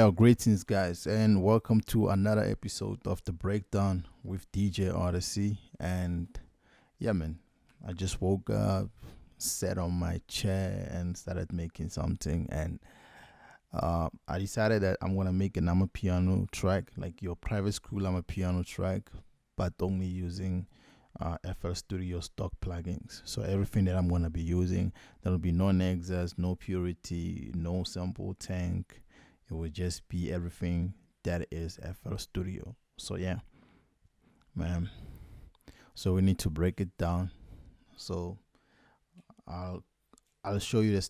Yo, greetings, guys, and welcome to another episode of The Breakdown with DJ Odyccy. And yeah, man, I just woke up, sat on my chair, and started making something. And I decided that I'm gonna make an Amapiano track, like your private school Amapiano track, but only using FL Studio stock plugins. So everything that I'm gonna be using, there will be no Nexus, no Purity, no sample tank. It will just be everything that is FL Studio. So yeah, man. So we need to break it down. So I'll I'll show you the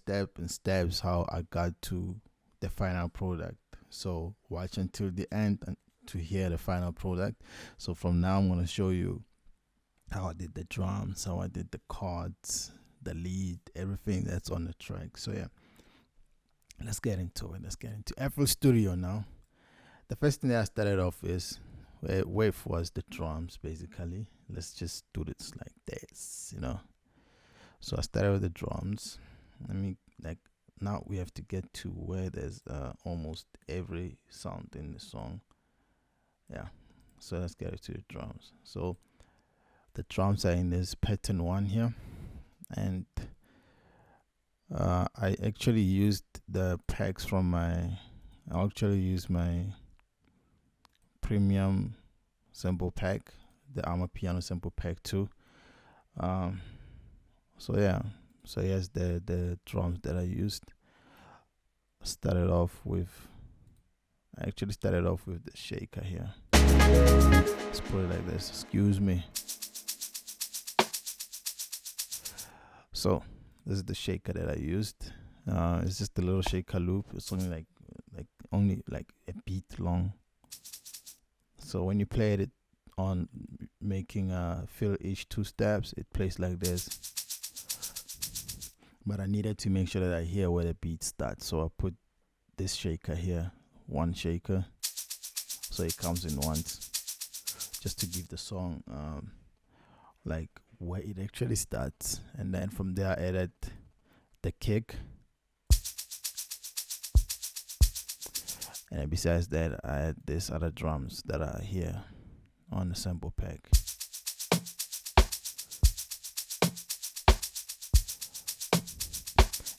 steps how I got to the final product. So watch until the end and to hear the final product. So from now I'm gonna show you how I did the drums, how I did the chords, the lead, everything that's on the track. So yeah, let's get into it. Let's get into FL Studio now. The first thing that I started off is with was the drums, basically. Let's just do this like this. So I started with the drums. Now we have to get to where there's almost every sound in the song. Yeah. So let's get it to the drums. So the drums are in this pattern 1 here, and I actually used the packs from I actually used my premium sample pack, the Amapiano sample pack too. So yeah, so here's the drums that I used. I actually started off with the shaker here. Let's put it like this. Excuse me. So this is the shaker that I used. It's just a little shaker loop. It's only only a beat long. So when you play it on making fill each 2 steps, it plays like this. But I needed to make sure that I hear where the beat starts. So I put this shaker here, 1 shaker. So it comes in once, just to give the song where it actually starts. And then from there I added the kick. And then besides that, I had these other drums that are here on the sample pack.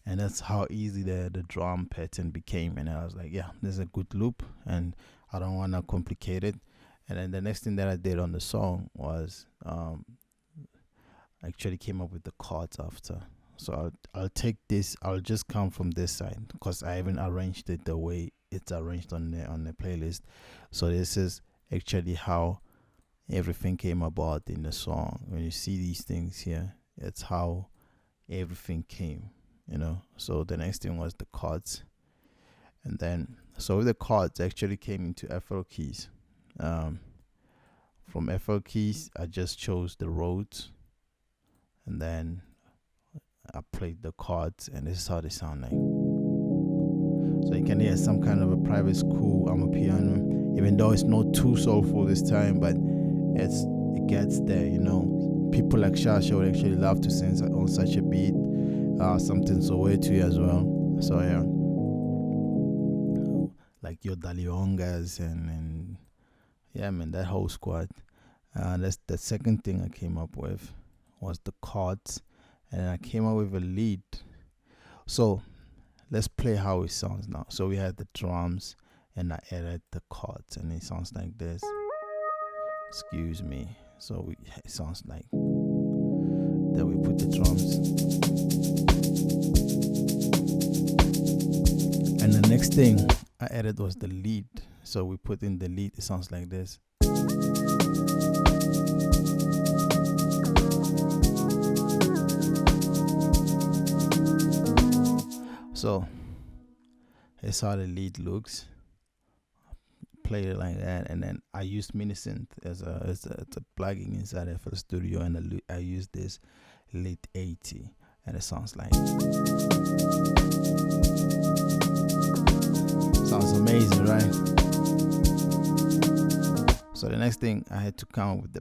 And that's how easy the drum pattern became. And I was like, yeah, this is a good loop and I don't want to complicate it. And then the next thing that I did on the song was I actually came up with the chords after. So I'll take this, I'll just come from this side because I haven't arranged it the way it's arranged on the playlist. So this is actually how everything came about in the song. When you see these things here, it's how everything came. So the next thing was the chords, and then so with the chords actually came into FL keys. From FL keys I just chose the Rhodes, and then I played the chords, and this is how they sound like. So you can hear some kind of a private school Amapiano, even though it's not too soulful this time, but it gets there. People like Shasha would actually love to sing on such a beat. Something so way too as well. So yeah, like your Daliongas and yeah, man, that whole squad. That's the second thing I came up with was the chords, and I came up with a lead. So let's play how it sounds now. So we had the drums, and I added the chords, and it sounds like this. Excuse me. So it sounds like. Then we put the drums. And the next thing I added was the lead. So we put in the lead. It sounds like this. So here's how the lead looks. Played it like that, and then I used Minisynth as a plugin inside FL Studio, and I used this Lead 80, and it sounds like. Sounds amazing, right? So the next thing I had to come up with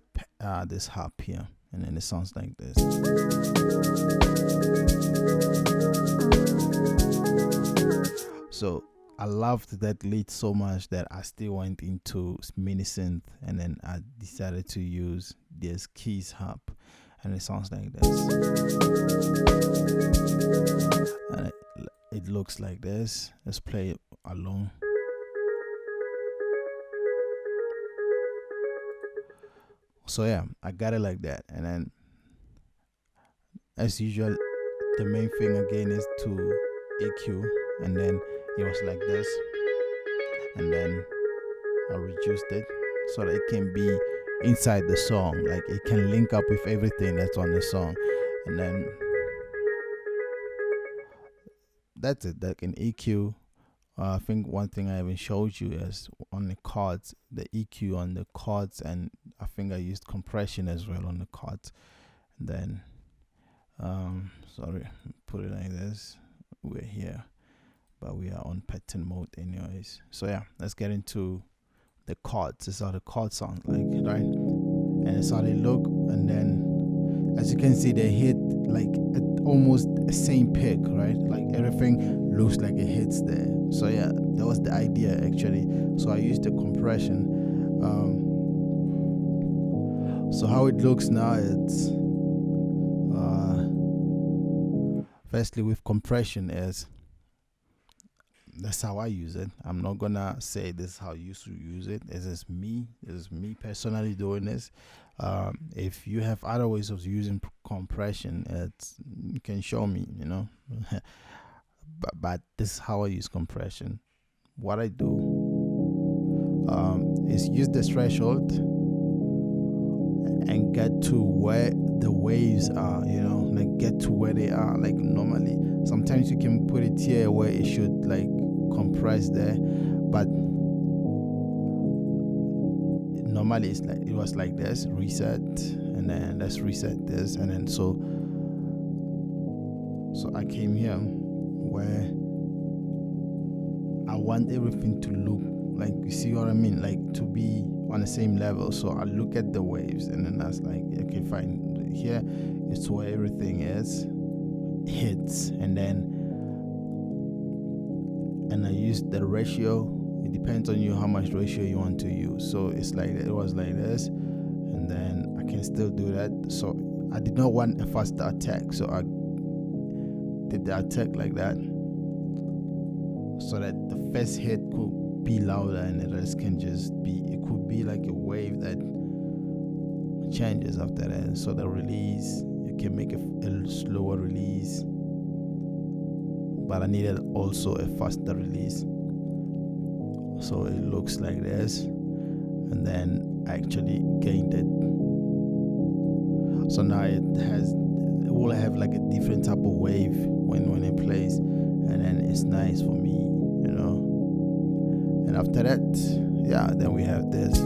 this harp here, and then it sounds like this. So I loved that lead so much that I still went into mini synth, and then I decided to use this keys hub, and it sounds like this, and it looks like this. Let's play it along. So yeah, I got it like that, and then as usual, the main thing again is to EQ, and then it was like this, and then I reduced it so that it can be inside the song, like it can link up with everything that's on the song, and then that's it. Like in EQ, I think one thing I haven't showed you is on the chords, the EQ on the chords, and I think I used compression as well on the chords. And then, sorry, put it like this. We're here, but we are on pattern mode anyways. So yeah, let's get into the chords. This is how the chords sound like, right? And it's how they look. And then, as you can see, they hit like at almost the same pick, right? Like everything looks like it hits there. So yeah, that was the idea actually. So I used the compression. So how it looks now, it's firstly with compression is, that's how I use it. I'm not gonna say this is how you should use it. This is me personally doing this. If you have other ways of using compression, you can show me, you know. but this is how I use compression. What I do is use the threshold and get to where the waves are, you know, like get to where they are. Like normally, sometimes you can put it here where it should like compress there, but normally it was like this, reset, and then let's reset this, and then so I came here where I want everything to look like, you see what I mean, like to be on the same level. So I look at the waves, and then that's like, okay, fine, here is where everything hits, and I use the ratio. It depends on you how much ratio you want to use. So it's like, it was like this, and then I can still do that. So I did not want a faster attack, so I did the attack like that, so that the first hit could be louder and the rest can just be, it could be like a wave that changes after that. So the release, you can make a slower release, but I needed also a faster release. So it looks like this, and then I actually gained it. So now it will have like a different type of wave when it plays, and then it's nice for me, you know. And after that, yeah, then we have this.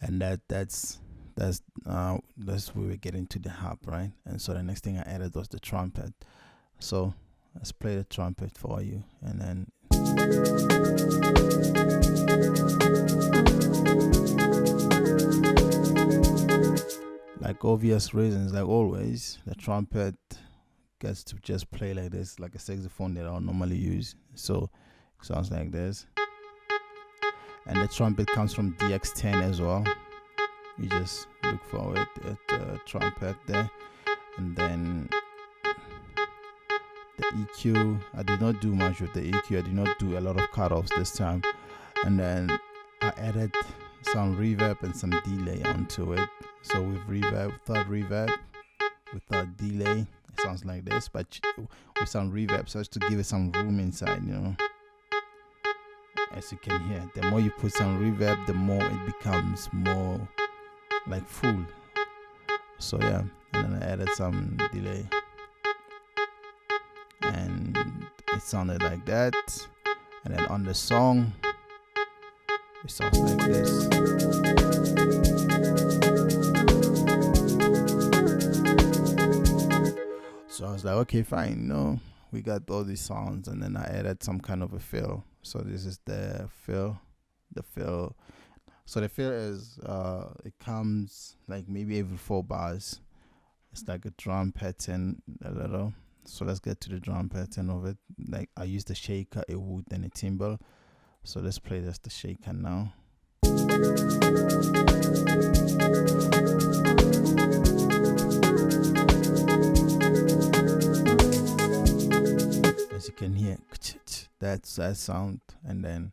And that's where we get into the harp, right? And so the next thing I added was the trumpet. So let's play the trumpet for you, and then like obvious reasons, like always, the trumpet gets to just play like this, like a saxophone that I don't normally use. So it sounds like this. And the trumpet comes from DX10 as well. You just look for it at the trumpet there. And then the EQ, I did not do much with the EQ. I did not do a lot of cutoffs this time. And then I added some reverb and some delay onto it. So with reverb, without reverb, without delay, it sounds like this. But with some reverb, so as to give it some room inside, you know. As you can hear, the more you put some reverb, the more it becomes more like full. So yeah, and then I added some delay, and it sounded like that. And then on the song, it sounds like this. So I was like, okay, fine, we got all these sounds, and then I added some kind of a fill. So this is the fill. The fill. So the fill is it comes like maybe every 4 bars. It's like a drum pattern a little. So let's get to the drum pattern of it. Like I use the shaker, a wood, and a timbre. So let's play this the shaker now. As you can hear, that's that sound, and then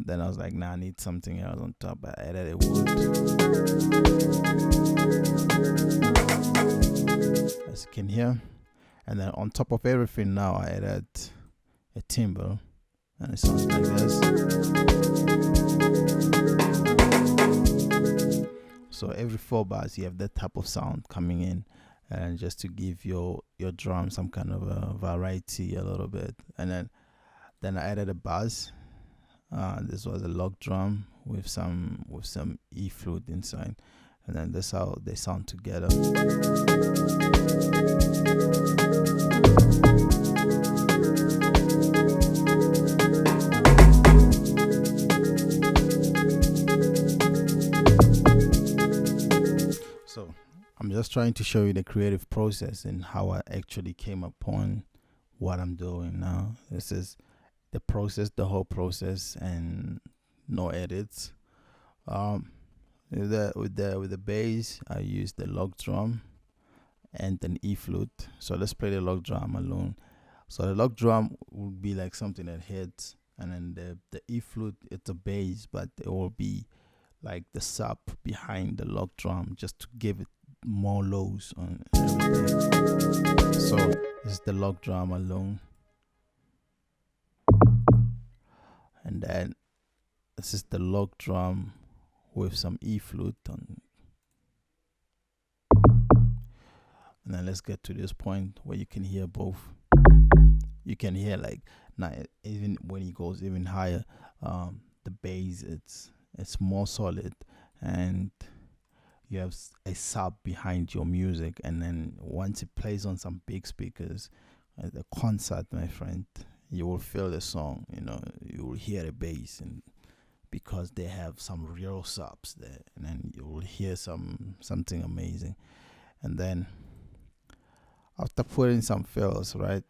I was like, nah, I need something else on top. I added a wood, as you can hear, and then on top of everything now I added a timbre, and it sounds like this. So every 4 bars you have that type of sound coming in, and just to give your drum some kind of a variety a little bit. And then I added a bass. This was a log drum with some E flute inside, and then that's how they sound together. So I'm just trying to show you the creative process and how I actually came upon what I'm doing now. This is the process, the whole process, and no edits. With the bass, I use the log drum and an E flute. So let's play the log drum alone. So the log drum would be like something that hits, and then the E flute, it's a bass, but it will be like the sub behind the log drum just to give it more lows on everything. So this is the log drum alone. And then this is the log drum with some E flute on. And then let's get to this point where you can hear both. You can hear like now, even when it goes even higher, the bass it's more solid, and you have a sub behind your music. And then once it plays on some big speakers at the concert, my friend, you will feel the song. You will hear the bass, and because they have some real subs there, and then you will hear something amazing. And then after putting some fills, right,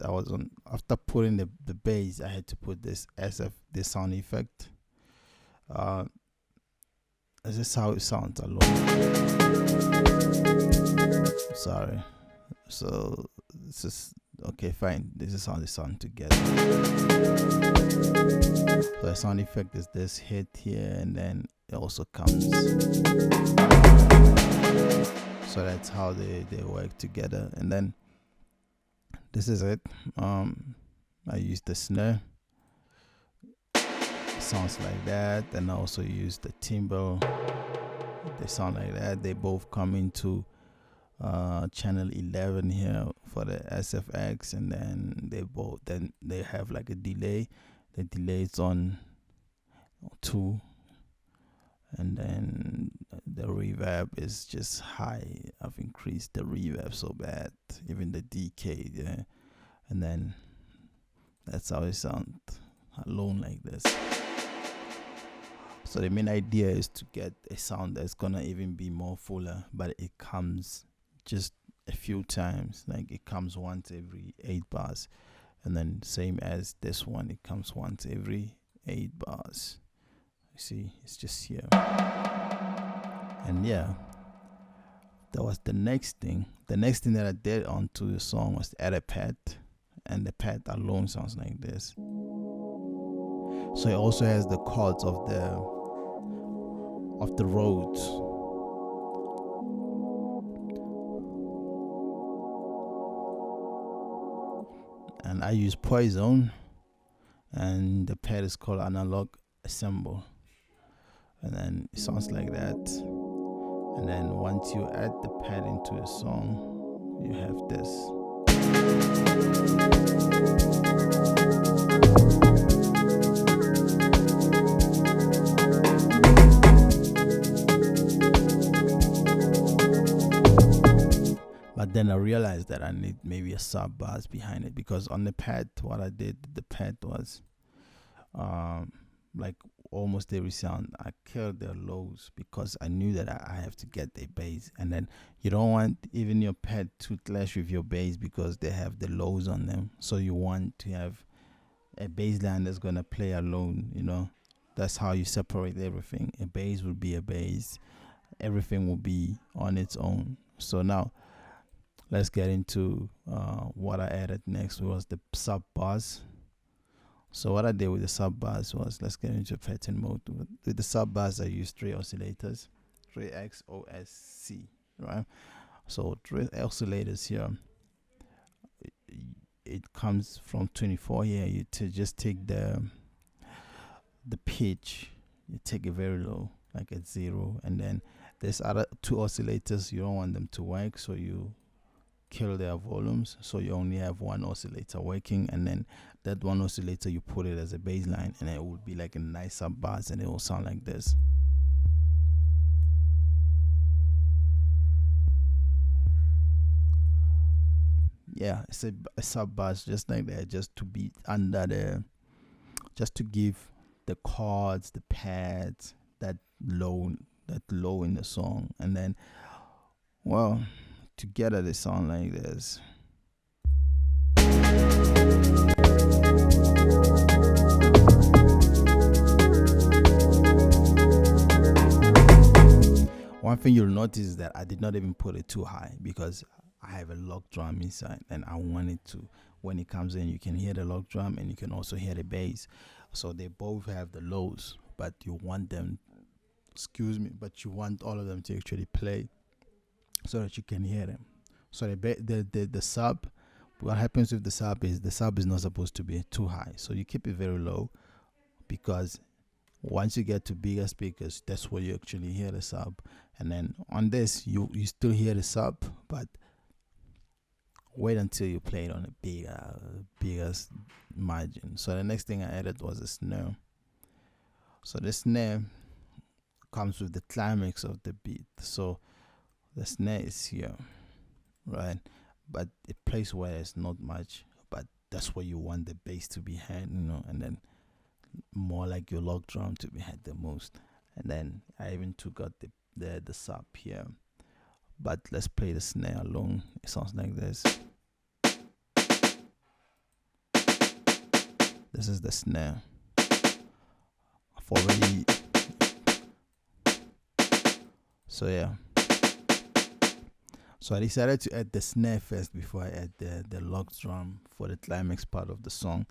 after putting the bass, I had to put this sound effect. This is how it sounds alone. Sorry. So this is okay, fine. This is how they sound together. So the sound effect is this hit here, and then it also comes. So that's how they work together. And then this is it. I use the snare. It sounds like that, and I also use the timbre. They sound like that. They both come into channel 11 here for the SFX, and then they have like a delay. The delay is on 2, and then the reverb is just high. I've increased the reverb so bad, even the decay, yeah. And then that's how it sounds alone like this. So the main idea is to get a sound that's gonna even be more fuller, but it comes just a few times. Like it comes once every 8 bars, and then same as this one, it comes once every 8 bars. You see, it's just here. And yeah, that was the next thing. The next thing that I did onto the song was to add a pad, and the pad alone sounds like this. So it also has the chords of the roads. And I use Poison, and the pad is called Analog Assemble, and then it sounds like that. And then once you add the pad into the song, you have this. But then I realized that I need maybe a sub bass behind it, because on the pad, what I did, the pad was um, like almost every sound, I killed their lows because I knew that I have to get their bass. And then you don't want even your pad to clash with your bass because they have the lows on them. So you want to have a bass line that's gonna play alone. That's how you separate everything. A bass will be a bass. Everything will be on its own. So now let's get into what I added next was the sub bars. So what I did with the sub bars was, let's get into pattern mode. With the sub bars, I used 3 oscillators, 3 XOSC, right? So 3 oscillators here. It comes from 24 here. You just take the pitch, you take it very low, like at 0, and then there's other 2 oscillators. You don't want them to work, so you kill their volumes, so you only have 1 oscillator working, and then that 1 oscillator you put it as a bass line, and it would be like a nice sub bass, and it will sound like this. Yeah, it's a sub bass just like that, just to be under just to give the chords, the pads, that low in the song, and then, well, together they sound like this. One thing you'll notice is that I did not even put it too high because I have a log drum inside, and I wanted to, when it comes in, you can hear the log drum and you can also hear the bass. So they both have the lows, but you want them, but you want all of them to actually play so that you can hear them. So the sub, what happens with the sub is not supposed to be too high. So you keep it very low, because once you get to bigger speakers, that's where you actually hear the sub. And then on this, you still hear the sub, but wait until you play it on a bigger margin. So the next thing I added was a snare. So the snare comes with the climax of the beat. So the snare is here, right? But it plays where it's not much, but that's where you want the bass to be had, and then more like your log drum to be had the most. And then I even took out the sub here. But let's play the snare alone. It sounds like this. This is the snare. I've already. So yeah. So I decided to add the snare first before I add the log drum for the climax part of the song,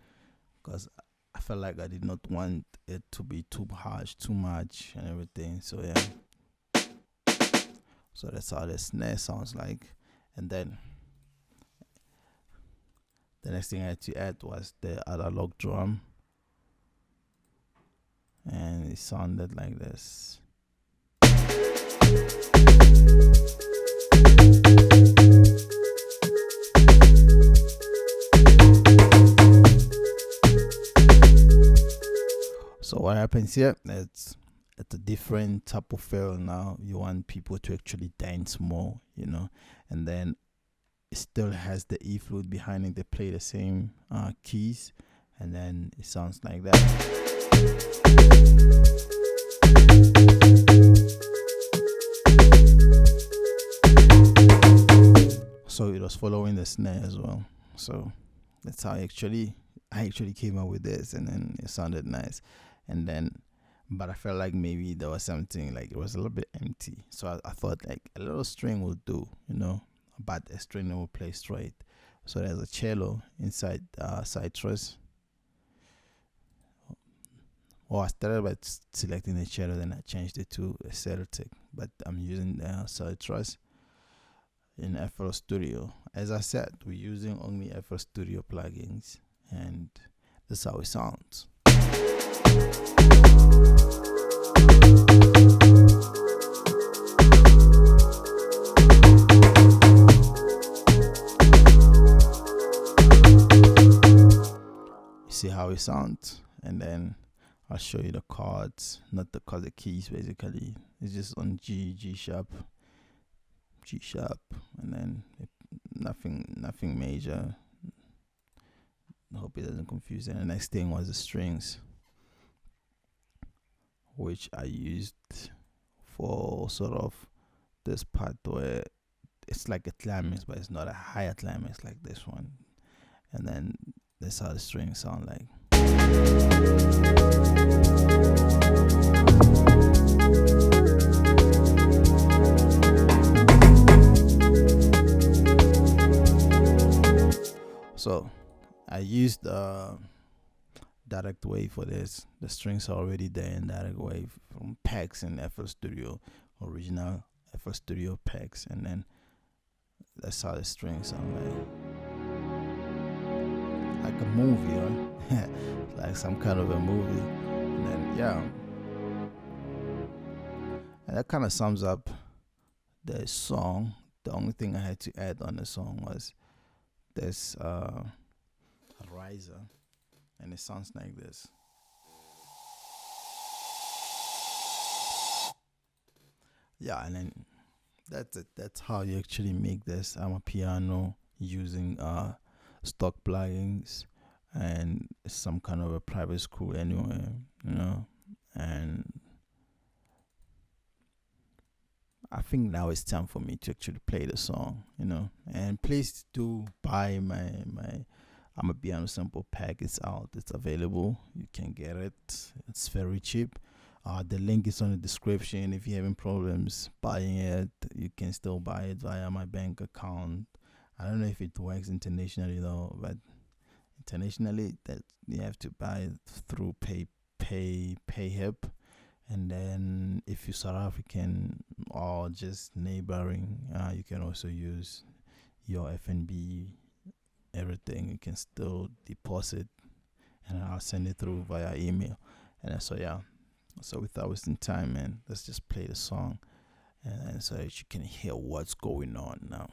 because I felt like I did not want it to be too harsh, too much, and everything. So yeah. So that's how the snare sounds like. And then the next thing I had to add was the other log drum. And it sounded like this. So what happens here? It's a different type of feel now. You want people to actually dance more, and then it still has the E flute behind it. They play the same keys, and then it sounds like that. So it was following the snare as well. So that's how I actually came up with this, and then it sounded nice. And then, but I felt like maybe there was something, like it was a little bit empty. So I thought like a little string would do, but a string will play straight. So there's a cello inside Citrus. I started by selecting the cello, then I changed it to a Celtic, but I'm using Citrus in FL Studio. As I said, we're using only FL Studio plugins, and this is how it sounds. You see how it sounds, and then I'll show you the chords, not the chords, the keys basically. It's just on G sharp, and then nothing major. I hope it doesn't confuse. And the next thing was the strings. which I used for sort of this part where it's like a climax, but it's not a higher climax like this one. And then that's how the strings sound like. So I used direct wave for this. The strings are already there in direct wave from packs in FL Studio, original FL Studio packs, and then that's how the strings sound like a movie, right? Like some kind of a movie. And then and that kind of sums up the song. The only thing I had to add on the song was this riser, and it sounds like this. Yeah, and then that's it. That's how you actually make this Amapiano using stock plugins and some kind of a private school anyway, and I think now it's time for me to actually play the song, and please do buy my Amapiano sample pack. It's out, it's available, you can get it, it's very cheap. The link is on the description. If you're having problems buying it, you can still buy it via my bank account. I don't know if it works internationally though, but internationally that you have to buy it through PayHip. And then if you're South African or just neighboring, you can also use your FNB, everything. You can still deposit, and I'll send it through via email. And so without wasting time, man, let's just play the song, and so that you can hear what's going on now.